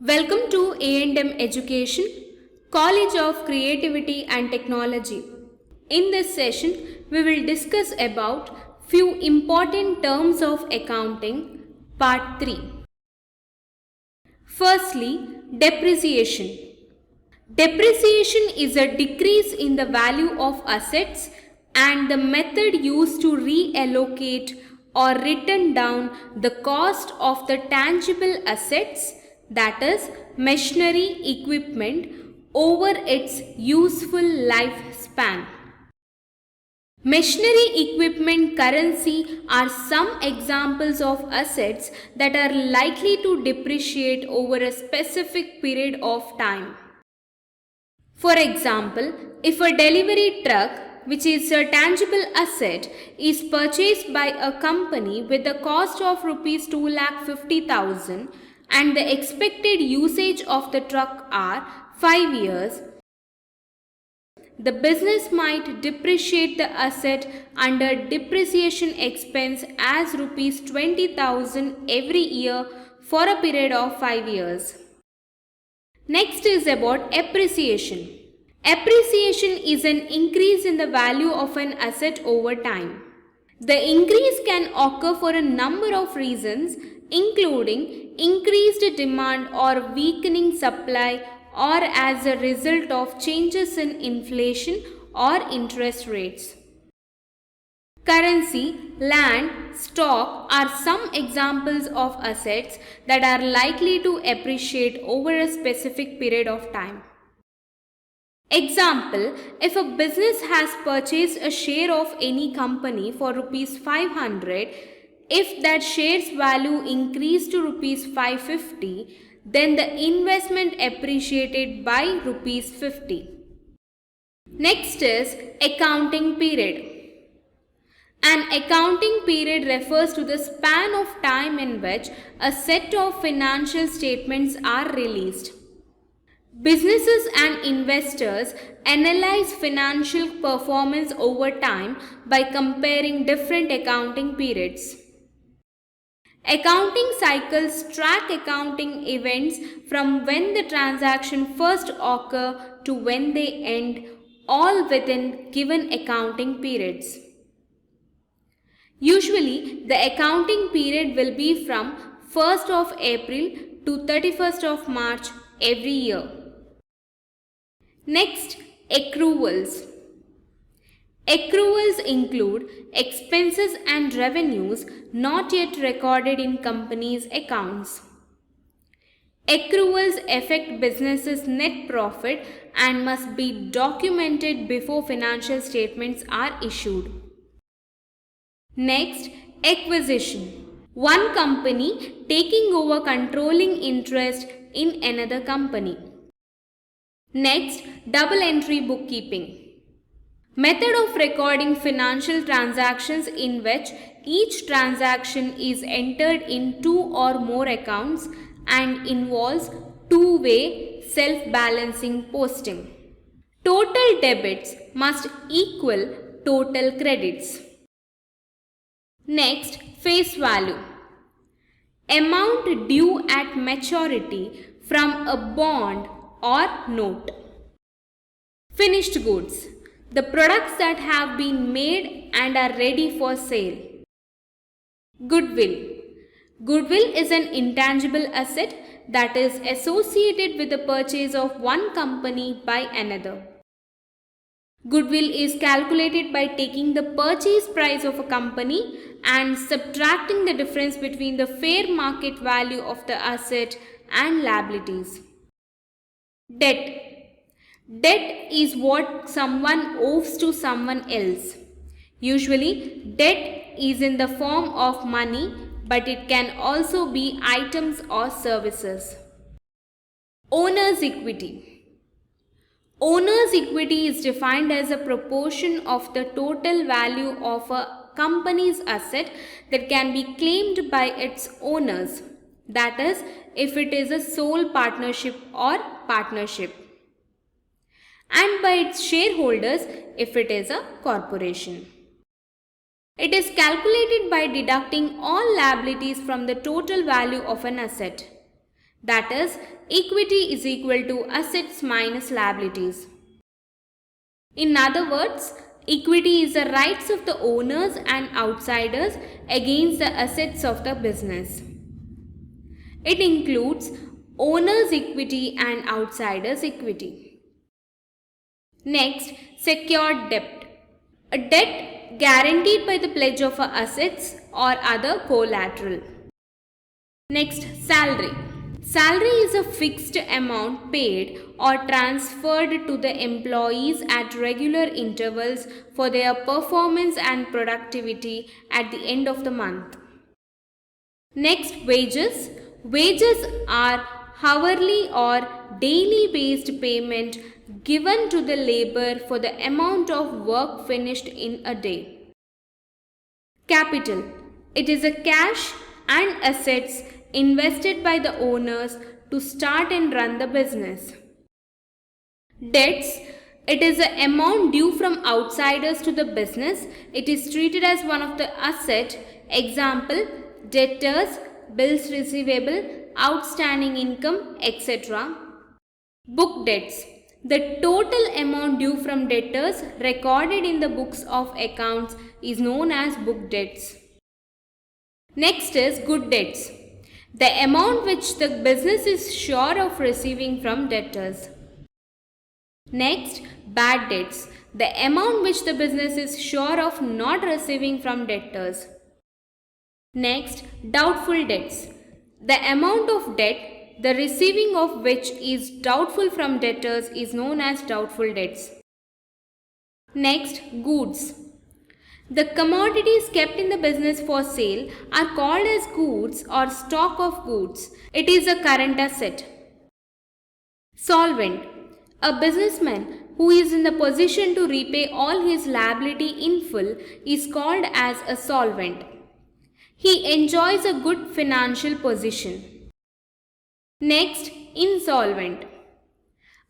Welcome to A&M Education, College of Creativity and Technology. In this session, we will discuss about few important terms of accounting, part 3. Firstly, depreciation. Depreciation is a decrease in the value of assets and the method used to reallocate or written down the cost of the tangible assets, that is machinery equipment, over its useful lifespan. Machinery equipment currency are some examples of assets that are likely to depreciate over a specific period of time. For example, if a delivery truck, which is a tangible asset, is purchased by a company with a cost of Rs 2,50,000 and the expected usage of the truck are 5 years, the business might depreciate the asset under depreciation expense as Rs 20,000 every year for a period of 5 years. Next is about appreciation. Appreciation is an increase in the value of an asset over time. The increase can occur for a number of reasons, including increased demand or weakening supply, or as a result of changes in inflation or interest rates. Currency, land, stock are some examples of assets that are likely to appreciate over a specific period of time. Example, if a business has purchased a share of any company for Rs 500, if that share's value increased to Rs 550, then the investment appreciated by Rs 50. Next is accounting period. An accounting period refers to the span of time in which a set of financial statements are released. Businesses and investors analyze financial performance over time by comparing different accounting periods. Accounting cycles track accounting events from when the transaction first occur to when they end, all within given accounting periods. Usually, the accounting period will be from 1st of April to 31st of March every year. Next, accruals. Accruals include expenses and revenues not yet recorded in companies' accounts. Accruals affect businesses' net profit and must be documented before financial statements are issued. Next, acquisition. One company taking over controlling interest in another company. Next, double entry bookkeeping. Method of recording financial transactions in which each transaction is entered in two or more accounts and involves two-way self-balancing posting. Total debits must equal total credits. Next, face value. Amount due at maturity from a bond or note. Finished goods. The products that have been made and are ready for sale. Goodwill. Goodwill is an intangible asset that is associated with the purchase of one company by another. Goodwill is calculated by taking the purchase price of a company and subtracting the difference between the fair market value of the asset and liabilities. Debt. Debt is what someone owes to someone else. Usually, debt is in the form of money, but it can also be items or services. Owner's equity. Owner's equity is defined as a proportion of the total value of a company's asset that can be claimed by its owners. That is, if it is a sole partnership or partnership, and by its shareholders if it is a corporation. It is calculated by deducting all liabilities from the total value of an asset. That is, equity is equal to assets minus liabilities. In other words, equity is the rights of the owners and outsiders against the assets of the business. It includes owner's equity and outsider's equity. Next, secured debt. A debt guaranteed by the pledge of assets or other collateral. Next, salary. Salary is a fixed amount paid or transferred to the employees at regular intervals for their performance and productivity at the end of the month. Next, wages. Wages are hourly or daily based payment given to the labor for the amount of work finished in a day. Capital. It is a cash and assets invested by the owners to start and run the business. Debts. It is the amount due from outsiders to the business. It is treated as one of the asset. Example, debtors, bills receivable, outstanding income, etc. Book debts. The total amount due from debtors recorded in the books of accounts is known as book debts. Next is good debts. The amount which the business is sure of receiving from debtors. Next, bad debts. The amount which the business is sure of not receiving from debtors. Next, doubtful debts. The amount of debt the receiving of which is doubtful from debtors is known as doubtful debts. Next, goods. The commodities kept in the business for sale are called as goods or stock of goods. It is a current asset. Solvent. A businessman who is in the position to repay all his liability in full is called as a solvent. He enjoys a good financial position. Next, insolvent.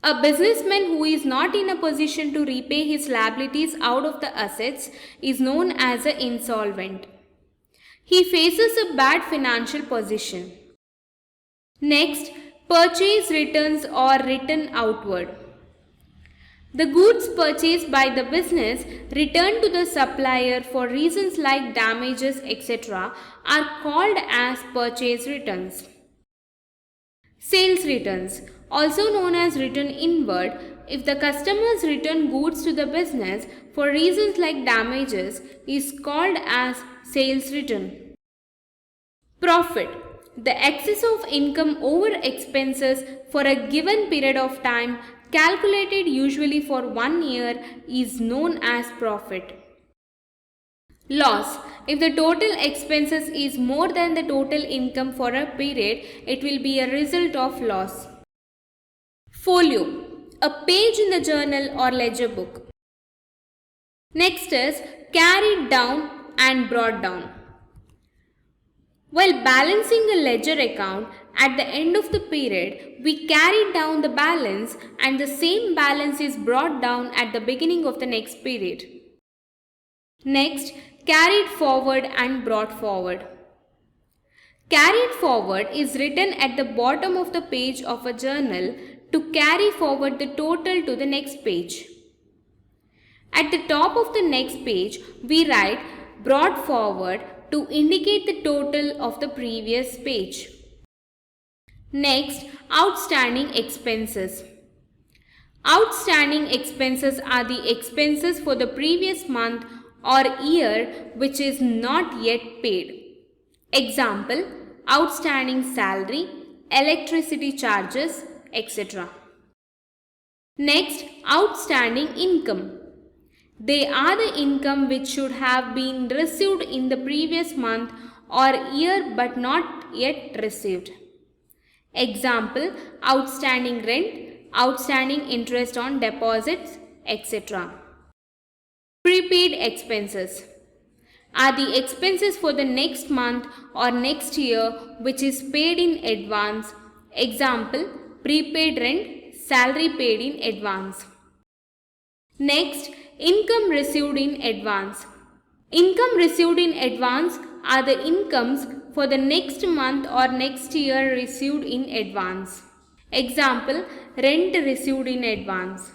A businessman who is not in a position to repay his liabilities out of the assets is known as an insolvent. He faces a bad financial position. Next, purchase returns or return outward. The goods purchased by the business returned to the supplier for reasons like damages, etc. are called as purchase returns. Sales returns, also known as return inward, if the customers return goods to the business for reasons like damages, is called as sales return. Profit. The excess of income over expenses for a given period of time, calculated usually for 1 year, is known as profit. Loss. If the total expenses is more than the total income for a period, it will be a result of loss. Folio. A page in the journal or ledger book. Next is carried down and brought down. While balancing a ledger account, at the end of the period, we carried down the balance and the same balance is brought down at the beginning of the next period. Next, carried forward and brought forward. Carried forward is written at the bottom of the page of a journal to carry forward the total to the next page. At the top of the next page, we write brought forward to indicate the total of the previous page. Next, outstanding expenses. Outstanding expenses are the expenses for the previous month or year which is not yet paid. Example, outstanding salary, electricity charges, etc. Next, outstanding income. They are the income which should have been received in the previous month or year but not yet received. Example, outstanding rent, outstanding interest on deposits, etc. Prepaid expenses are the expenses for the next month or next year which is paid in advance. Example, prepaid rent, salary paid in advance. Next, income received in advance. Income received in advance are the incomes for the next month or next year received in advance. Example, rent received in advance.